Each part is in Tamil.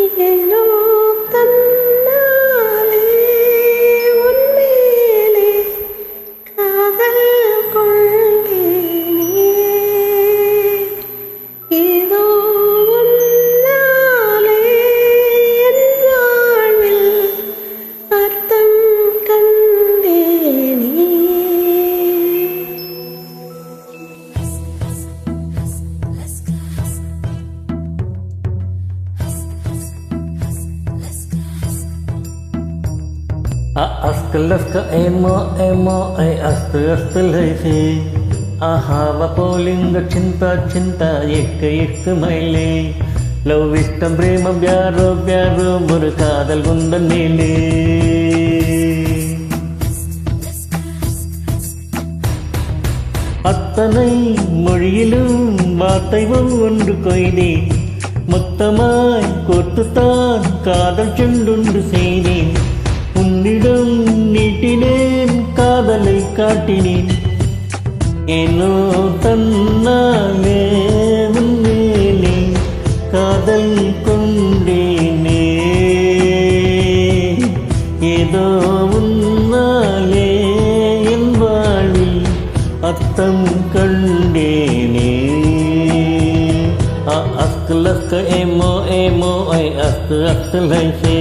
ஏனோ தன்னாலே உன்மேலே காதல் கொண்டேனே. ஏதோ உன்னாலே என் வாழ்வில் அர்த்தம் கண்டேனே. Aska emo ay asta laise ahava polinga cinta ekka maile love ishtam premam pyaro oru kaadal gundan mele attanai மொழியிலும் வார்த்தை ஒன்று கொய்தே மொத்தமாய் கோர்த்துத்தான் காதல் செண்டுண்டு செய்தேன். உன்னிடம் நீட்டினேன் காதலை காட்டினேன். ஏனோ தன்னாலே உன்மேலே காதல் கொண்டேனே. ஏதோ உன்னாலே என் வாழ்வில் அர்த்தம் கண்டேனே. அஸ்க ஏமோ ஐ அஸ்து லைசே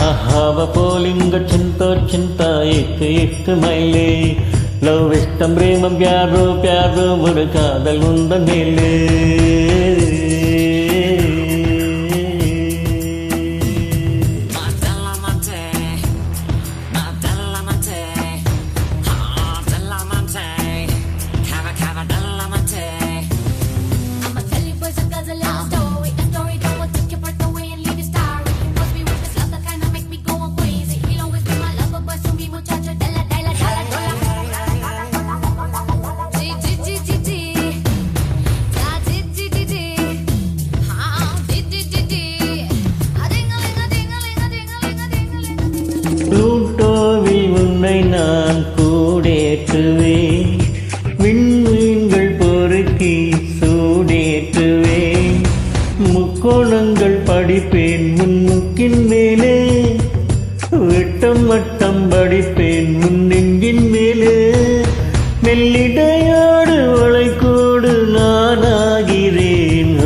ahava polinga cinta ekka maile love ishtam premam pyaro oru kaadal undan mele ப்ளூட்டோவில் உன்னை நான் கூடேற்றுவேன். விண்மீன்கள் பொறுக்கி சூடேற்றுவேன். முக்கோணங்கள் படிப்பேன் முன்முக்கின் மேலே. விட்டம் வட்டம் படிப்பேன் உன் நெஞ்சின் மேலே. மெல்லிடையோடு வளைக்கோடு நானாகிறேன்.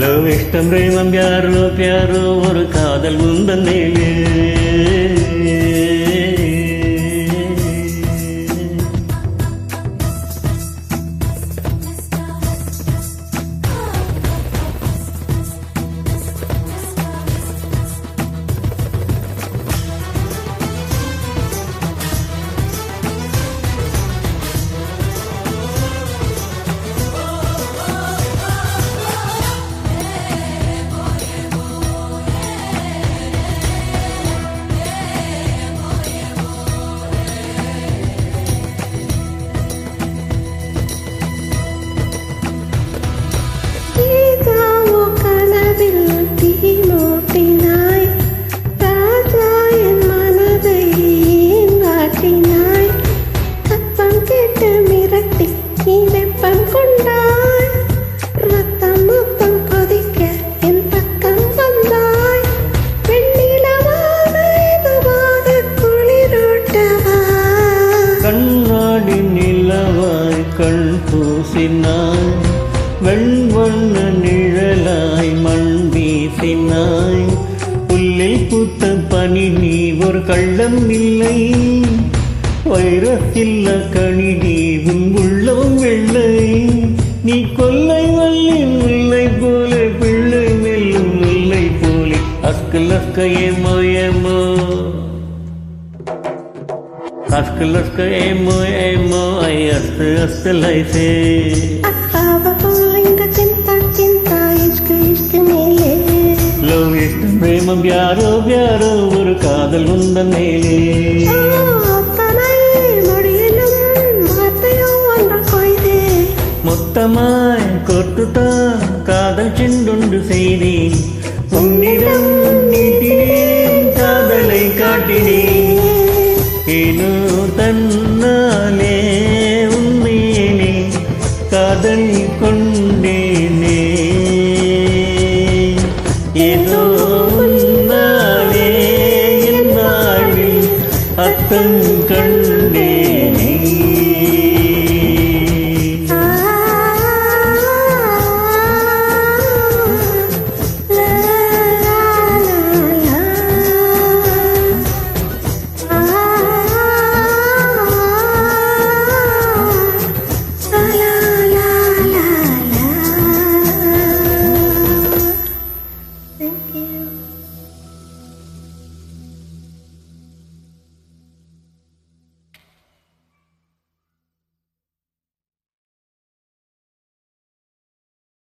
லவ் இஷ்டம் பிரேமம் பியாரோ ஒரு காதல் உந்தன் மேலே. கண்ணாடி நிலவாய் கண் பூசினாய். வெண்வண்ண நிழலாய் மண் வீசினாய். புல்லில் பூத்த பனி நீ ஒரு கள்ளம் இல்லை. வைரத்தில்ல கனி நீ உன் உள்ளம் வெள்ளை. நீ கொல்லை வள்ளி முல்லை போல பிள்ளை மெல்லும் முல்லை போலே. அஸ்க ஏமோ लस्क एमो आई अस्त लैसे अखावा पुल्लिंग चिंता चिंता इश्क मेले लव इष्ट प्रेम प्यारो प्यारो ஒரு காதல் உந்தன் மேலே அத்தனை மொழியிலும் வார்த்தையும் ஒன்று கொய்தே மொத்தமாய் கொட்டுத்தான் காதல் சிண்டுண்டு செய்தேன் உன்னிடம் நீட்டினேன் காதலை காட்டினேன் ஏனோ தன்னாலே உண்மையிலே காதல் கொண்டேனே ஏதோ உன்னாலே என் வாழ்வில் அர்த்தம் கண்டேனே Thank you.